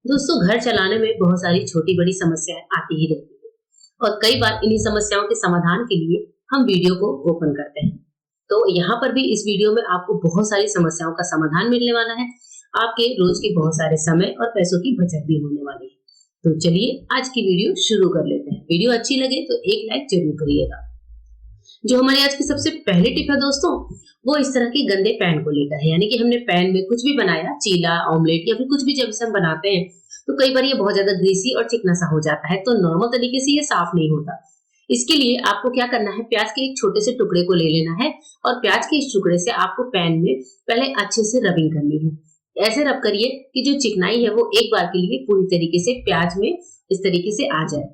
दोस्तों, घर चलाने में बहुत सारी छोटी बड़ी समस्याएं आती ही रहती है और कई बार इन्हीं समस्याओं के समाधान के लिए हम वीडियो को ओपन करते हैं। तो यहाँ पर भी इस वीडियो में आपको बहुत सारी समस्याओं का समाधान मिलने वाला है। आपके रोज के बहुत सारे समय और पैसों की बचत भी होने वाली है। तो चलिए आज की वीडियो शुरू कर लेते हैं। वीडियो अच्छी लगे तो एक लाइक जरूर करिएगा। जो हमारी आज की सबसे पहली टिप है दोस्तों, वो इस तरह के गंदे पैन को लेकर है। यानी कि हमने पैन में कुछ भी बनाया, चीला, ऑमलेट या फिर कुछ भी जब से हम बनाते हैं तो कई बार ये बहुत ज्यादा ग्रीसी और चिकना सा हो जाता है, तो नॉर्मल तरीके से ये साफ नहीं होता। इसके लिए आपको क्या करना है, प्याज के एक छोटे से टुकड़े को ले लेना है और प्याज के इस टुकड़े से आपको पैन में पहले अच्छे से रबिंग करनी है। ऐसे रब करिए कि जो चिकनाई है वो एक बार के लिए पूरी तरीके से प्याज में इस तरीके से आ जाए।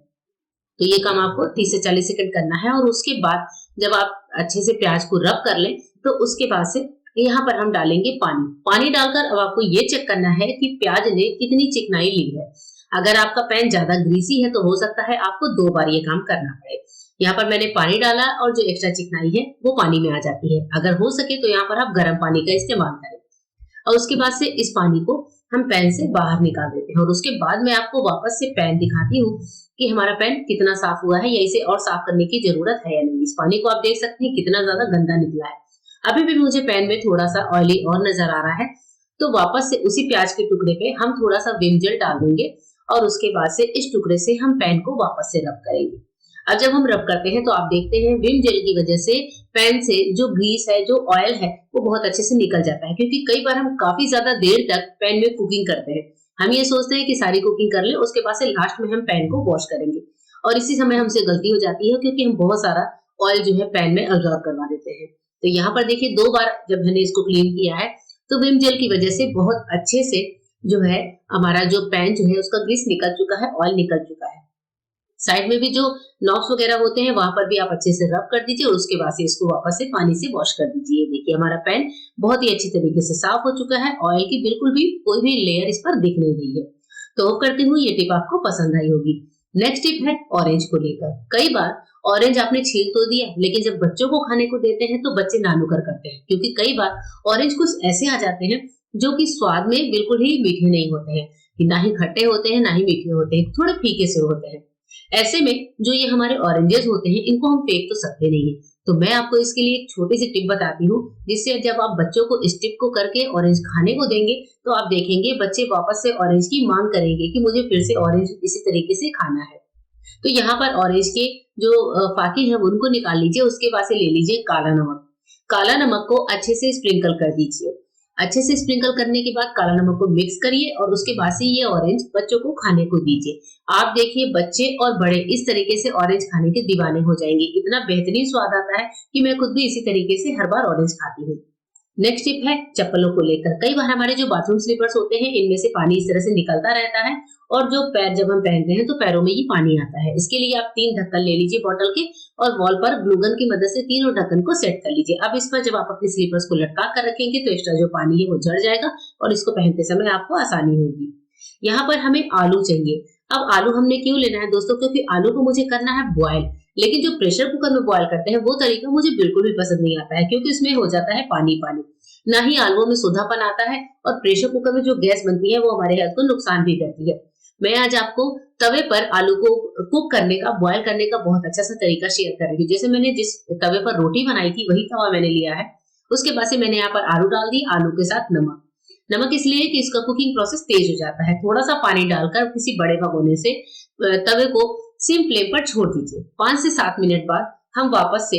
तो ये काम आपको 30 से 40 सेकंड करना है और उसके बाद जब आप अच्छे से प्याज को रब कर लें तो उसके बाद से यहाँ पर हम डालेंगे पानी। पानी डालकर अब आपको ये चेक करना है कि प्याज ने कितनी चिकनाई ली है। अगर आपका पैन ज्यादा ग्रीसी है तो हो सकता है आपको 2 बार ये काम करना पड़े। यहाँ पर मैंने पानी डाला और जो एक्स्ट्रा चिकनाई है वो पानी में आ जाती है। अगर हो सके तो यहाँ पर आप गर्म पानी का इस्तेमाल करें और उसके बाद से इस पानी को हम पैन से बाहर निकाल देते हैं और उसके बाद मैं आपको वापस से पैन दिखाती हूँ कि हमारा पैन कितना साफ हुआ है या इसे और साफ करने की जरूरत है या नहीं। इस पानी को आप देख सकते हैं कितना ज्यादा गंदा निकला है। अभी भी मुझे पैन में थोड़ा सा ऑयली और नजर आ रहा है, तो वापस से उसी प्याज के टुकड़े पे हम थोड़ा सा विम जेल डाल देंगे और उसके बाद से इस टुकड़े से हम पैन को वापस से रब करेंगे। अब जब हम रब करते हैं तो आप देखते हैं विम जेल की वजह से पैन से जो ग्रीस है, जो ऑयल है, वो बहुत अच्छे से निकल जाता है। क्योंकि कई बार हम काफी ज्यादा देर तक पैन में कुकिंग करते हैं। हम ये सोचते हैं कि सारी कुकिंग कर ले, उसके बाद से लास्ट में हम पैन को वॉश करेंगे और इसी समय हमसे गलती हो जाती है क्योंकि हम बहुत सारा ऑयल जो है पैन में अब्जॉर्ब करवा देते हैं। तो यहाँ पर देखिए 2 बार जब मैंने इसको क्लीन किया है तो विम जेल की वजह से बहुत अच्छे से जो है हमारा जो पैन जो है उसका ग्रीस निकल चुका है, ऑयल निकल चुका है। साइड में भी जो नॉब्स वगैरह होते हैं वहां पर भी आप अच्छे से रब कर दीजिए और उसके बाद से इसको वापस से पानी से वॉश कर दीजिए। देखिए हमारा पैन बहुत ही अच्छी तरीके से साफ हो चुका है। ऑयल की बिल्कुल भी कोई भी लेयर इस पर दिख नहीं रही है। तो होप करती हूँ ये टिप आपको पसंद आई होगी। नेक्स्ट टिप है ऑरेंज को लेकर। कई बार ऑरेंज आपने छील तो दिया, लेकिन जब बच्चों को खाने को देते हैं तो बच्चे नानुकर करते हैं। क्योंकि कई बार ऑरेंज कुछ ऐसे आ जाते हैं जो कि स्वाद में बिल्कुल ही मीठे नहीं होते हैं, ना ही खट्टे होते हैं ना ही मीठे होते हैं, थोड़े फीके से होते हैं। ऐसे में जो ये हमारे ऑरेंजेस होते हैं इनको हम फेंक तो सकते नहीं है। तो मैं आपको इसके लिए एक छोटी सी टिप बताती हूँ, जिससे जब आप बच्चों को इस टिप को करके ऑरेंज खाने को देंगे तो आप देखेंगे बच्चे वापस से ऑरेंज की मांग करेंगे कि मुझे फिर से ऑरेंज इसी तरीके से खाना है। तो यहाँ पर ऑरेंज के जो फाके हैं उनको निकाल लीजिए। उसके बाद से ले लीजिए काला नमक। काला नमक को अच्छे से स्प्रिंकल कर दीजिए। अच्छे से स्प्रिंकल करने के बाद काला नमक को मिक्स करिए और उसके बाद से ये ऑरेंज बच्चों को खाने को दीजिए। आप देखिए बच्चे और बड़े इस तरीके से ऑरेंज खाने के दीवाने हो जाएंगे। इतना बेहतरीन स्वाद आता है कि मैं खुद भी इसी तरीके से हर बार ऑरेंज खाती हूँ। नेक्स्ट टिप है चप्पलों को लेकर। कई बार हमारे जो बाथरूम स्लीपर्स होते हैं इनमें से पानी इस तरह से निकलता रहता है और जो पैर जब हम पहनते हैं तो पैरों में ये पानी आता है। इसके लिए आप 3 ढक्कन ले लीजिए बॉटल के और वॉल पर ग्लूगन की मदद से तीनों ढक्कन को सेट कर लीजिए। अब इस पर जब आप अपने स्लीपर्स को लटका कर रखेंगे तो एक्स्ट्रा जो पानी है वो झड़ जाएगा और इसको पहनते समय आपको आसानी होगी। यहाँ पर हमें आलू चाहिए। अब आलू हमने क्यों लेना है दोस्तों, क्योंकि आलू को मुझे करना है बॉयल। लेकिन जो प्रेशर कुकर में बॉयल करते हैं वो तरीका मुझे बिल्कुल भी पसंद नहीं आता है, क्योंकि उसमें हो जाता है पानी पानी, ना ही आलूओं में सोधापन आता है और प्रेशर कुकर में जो गैस बनती है वो हमारे हेल्थ को नुकसान भी करती है। मैं आज आपको तवे पर आलू को कुक करने का, बॉयल करने का बहुत अच्छा सा तरीका शेयर कर रही हूँ। जैसे मैंने जिस तवे पर रोटी बनाई थी वही तवा मैंने लिया है। उसके बाद से मैंने यहाँ पर आलू डाल दी, आलू के साथ नमक। नमक इसलिए कि इसका कुकिंग प्रोसेस तेज हो जाता है। थोड़ा सा पानी डालकर किसी बड़े भगोने से तवे को सिम फ्लेम पर छोड़ दीजिए। 5 से 7 मिनट बाद हम वापस से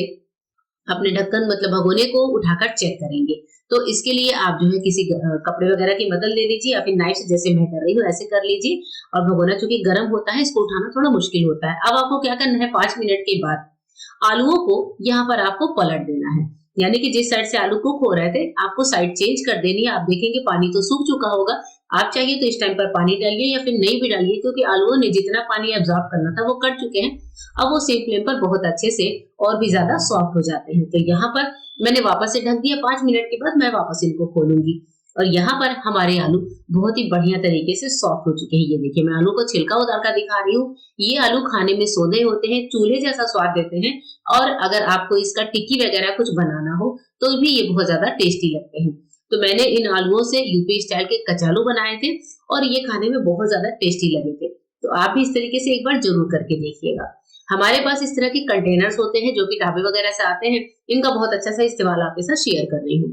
अपने ढक्कन मतलब भगोने को उठाकर चेक करेंगे। तो इसके लिए आप जो है किसी कपड़े वगैरह की मदद ले लीजिए या फिर नाइफ से, जैसे मैं कर रही हूँ ऐसे कर लीजिए। और भगोना चूंकि गर्म होता है इसको उठाना थोड़ा मुश्किल होता है। अब आपको क्या करना है, 5 मिनट के बाद आलूओं को यहाँ पर आपको पलट देना है। यानी कि जिस साइड से आलू कुक हो रहे थे आपको साइड चेंज कर देनी है। आप देखेंगे पानी तो सूख चुका होगा। आप चाहिए तो इस टाइम पर पानी डालिए या फिर नहीं भी डालिए, क्योंकि आलूओं ने जितना पानी एब्जॉर्ब करना था वो कर चुके हैं। अब वो सेम फ्लेम पर बहुत अच्छे से और भी ज्यादा सॉफ्ट हो जाते हैं। तो यहाँ पर मैंने वापस से ढक दिया। 5 मिनट के बाद मैं वापस इनको खोलूंगी और यहाँ पर हमारे आलू बहुत ही बढ़िया तरीके से सॉफ्ट हो चुके हैं। ये देखिए मैं आलू को छिलका उतार कर दिखा रही हूँ। ये आलू खाने में सोने होते हैं, चूल्हे जैसा स्वाद देते हैं और अगर आपको इसका टिक्की वगैरह कुछ बनाना हो तो भी ये बहुत ज्यादा टेस्टी लगते हैं। तो मैंने इन आलूओं से यूपी स्टाइल के कचालू बनाए थे और ये खाने में बहुत ज्यादा टेस्टी लगे थे। तो आप भी इस तरीके से एक बार जरूर करके देखिएगा। हमारे पास इस तरह के कंटेनर्स होते हैं जो कि ढाबे वगैरह से आते हैं। इनका बहुत अच्छा सा इस्तेमाल आपके साथ शेयर कर रही हूँ।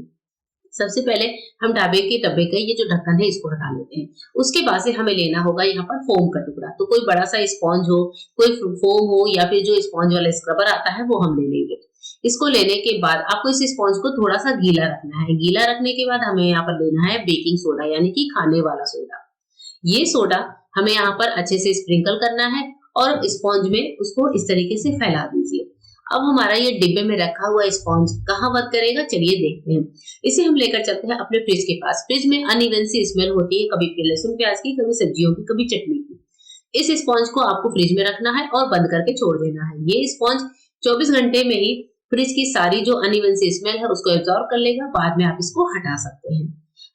सबसे पहले हम ढाबे के डब्बे का ये जो ढक्कन है इसको हटा लेते हैं। उसके बाद से हमें लेना होगा यहाँ पर फोम का टुकड़ा। तो कोई बड़ा सा स्पॉन्ज हो, कोई फोम हो या फिर जो स्पॉन्ज वाला स्क्रबर आता है वो हम ले लेंगे। इसको लेने के बाद आपको इस स्पॉन्ज को थोड़ा सा गीला रखना है। गीला रखने के बाद हमें यहाँ पर लेना है बेकिंग सोडा यानी कि खाने वाला सोडा। ये सोडा हमें यहाँ पर अच्छे से स्प्रिंकल करना है और स्पॉन्ज में उसको इस तरीके से फैला दीजिए। अब हमारा ये डिब्बे में रखा हुआ स्पॉन्ज कहाँ वर्क करेगा चलिए देखते हैं। इसे हम लेकर चलते हैं अपने फ्रिज के पास। फ्रिज में अनइवन सी स्मेल होती है, कभी लहसुन प्याज की, कभी सब्जियों की, कभी चटनी की। इस स्पॉन्ज को आपको फ्रिज में रखना है और बंद करके छोड़ देना है। ये स्पॉन्ज 24 घंटे में ही फ्रिज की सारी जो अनइवन सी स्मेल है उसको एब्जॉर्ब कर लेगा। बाद में आप इसको हटा सकते हैं।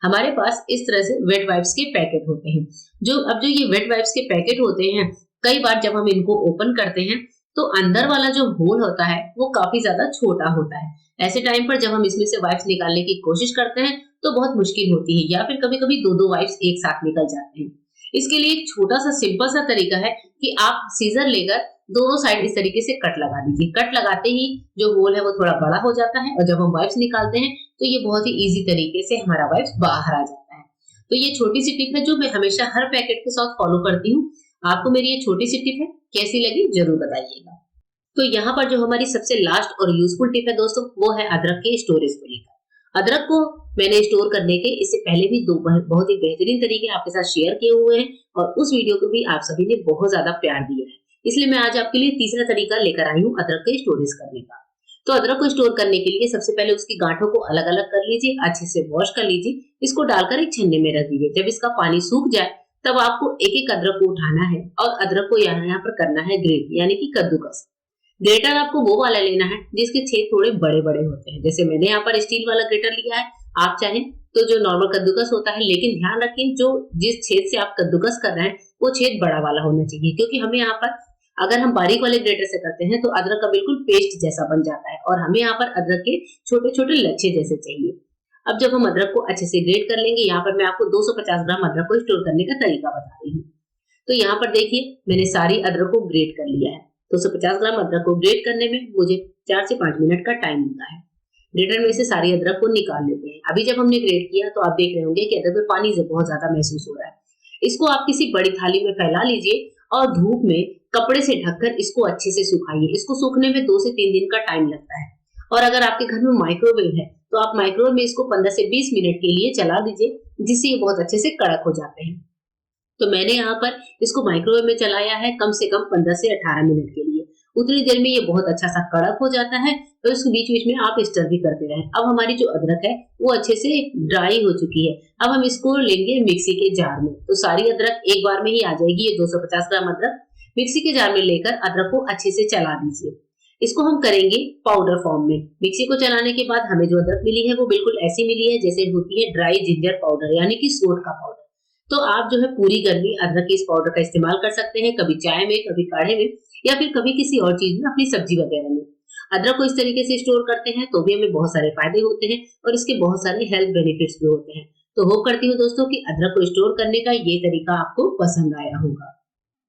हमारे पास इस तरह से वेट वाइप्स के पैकेट होते हैं। जो ये वेट वाइप्स के पैकेट होते हैं, कई बार जब हम इनको ओपन करते हैं तो अंदर वाला जो होल होता है वो काफी ज्यादा छोटा होता है। ऐसे टाइम पर जब हम इसमें से वाइप्स निकालने की कोशिश करते हैं तो बहुत मुश्किल होती है या फिर कभी कभी दो वाइप्स एक साथ निकल जाते हैं। इसके लिए एक छोटा सा सिंपल सा तरीका है कि आप सीजर लेकर दोनों साइड इस तरीके से कट लगा दीजिए। कट लगाते ही जो होल है वो थोड़ा बड़ा हो जाता है और जब हम वाइप्स निकालते हैं तो ये बहुत ही इजी तरीके से हमारा वाइप्स बाहर आ जाता है। तो ये छोटी सी टिप है जो मैं हमेशा हर पैकेट के साथ फॉलो करती हूँ। आपको मेरी ये छोटी सी टिप है कैसी लगी जरूर बताइएगा। तो यहाँ पर जो हमारी सबसे लास्ट और यूजफुल टिप है दोस्तों वो है अदरक के स्टोरेज को लेकर। अदरक को मैंने स्टोर करने के इससे पहले भी दो बहुत ही बेहतरीन तरीके आपके साथ शेयर किए हुए हैं और उस वीडियो को भी आप सभी ने बहुत ज्यादा प्यार दिया है। इसलिए मैं आज आपके लिए तीसरा तरीका लेकर आई हूँ अदरक के स्टोरेज करने का। तो अदरक को स्टोर करने के लिए सबसे पहले उसकी गांठों को अलग अलग कर लीजिए, अच्छे से वॉश कर लीजिए। इसको डालकर एक छन्ने में रख दीजिए। जब इसका पानी सूख जाए तब आपको एक एक अदरक को उठाना है और अदरक को यहाँ पर करना है ग्रेट यानी कि कद्दूकस। ग्रेटर आपको वो वाला लेना है जिसके छेद थोड़े बड़े बड़े होते हैं। जैसे मैंने यहाँ पर स्टील वाला ग्रेटर लिया है, आप चाहें तो जो नॉर्मल कद्दूकस होता है, लेकिन ध्यान रखें जो जिस छेद से आप कद्दूकस कर रहे हैं वो छेद बड़ा वाला होना चाहिए, क्योंकि हमें यहाँ पर अगर हम बारीक वाले ग्रेटर से करते हैं तो अदरक का बिल्कुल पेस्ट जैसा बन जाता है और हमें यहाँ पर अदरक के छोटे छोटे लच्छे जैसे चाहिए। अब जब हम अदरक को अच्छे से ग्रेट कर लेंगे, यहाँ पर मैं आपको 250 ग्राम अदरक को स्टोर करने का तरीका बता रही हूँ। तो यहाँ पर देखिए मैंने सारी अदरक को ग्रेट कर लिया है। 250 ग्राम अदरक को ग्रेट करने में मुझे 4 से 5 मिनट का टाइम मिलता है। ग्रेटर में से सारी अदरक को निकाल लेते हैं। अभी जब हमने ग्रेट किया तो आप देख रहे होंगे कि अदरक में पानी से बहुत ज्यादा महसूस हो रहा है। इसको आप किसी बड़ी थाली में फैला लीजिए और धूप में कपड़े से ढककर इसको अच्छे से सुखाइए। इसको सूखने में 2 से 3 दिन का टाइम लगता है। और अगर आपके घर में माइक्रोवेव है तो आप माइक्रोवेव में इसको 15 से 20 मिनट के लिए चला दीजिए, जिससे ये बहुत अच्छे से कड़क हो जाते हैं। तो मैंने यहाँ पर इसको माइक्रोवेव में चलाया है कम से कम 15 से 18 मिनट के लिए। उतनी देर में ये बहुत अच्छा सा कड़क हो जाता है और इसको बीच बीच में आप स्टर भी करते रहें। अब हमारी जो अदरक है वो अच्छे से ड्राई हो चुकी है। अब हम इसको लेंगे मिक्सी के जार में। तो सारी अदरक एक बार में ही आ जाएगी। ये 250 ग्राम अदरक मिक्सी के जार में लेकर अदरक को अच्छे से चला दीजिए। इसको हम करेंगे पाउडर फॉर्म में। मिक्सी को चलाने के बाद हमें जो अदरक मिली है वो बिल्कुल ऐसी मिली है जैसे होती है ड्राई जिंजर पाउडर यानी कि सोंठ का पाउडर। तो आप जो है पूरी गर्मी अदरक के इस पाउडर का इस्तेमाल कर सकते हैं, कभी चाय में, कभी काढ़े में या फिर कभी किसी और चीज में, अपनी सब्जी वगैरह में। अदरक को इस तरीके से स्टोर करते हैं तो भी हमें बहुत सारे फायदे होते हैं और इसके बहुत सारे हेल्थ बेनिफिट्स भी होते हैं। तो होप करती हूँ दोस्तों कि अदरक को स्टोर करने का ये तरीका आपको पसंद आया होगा।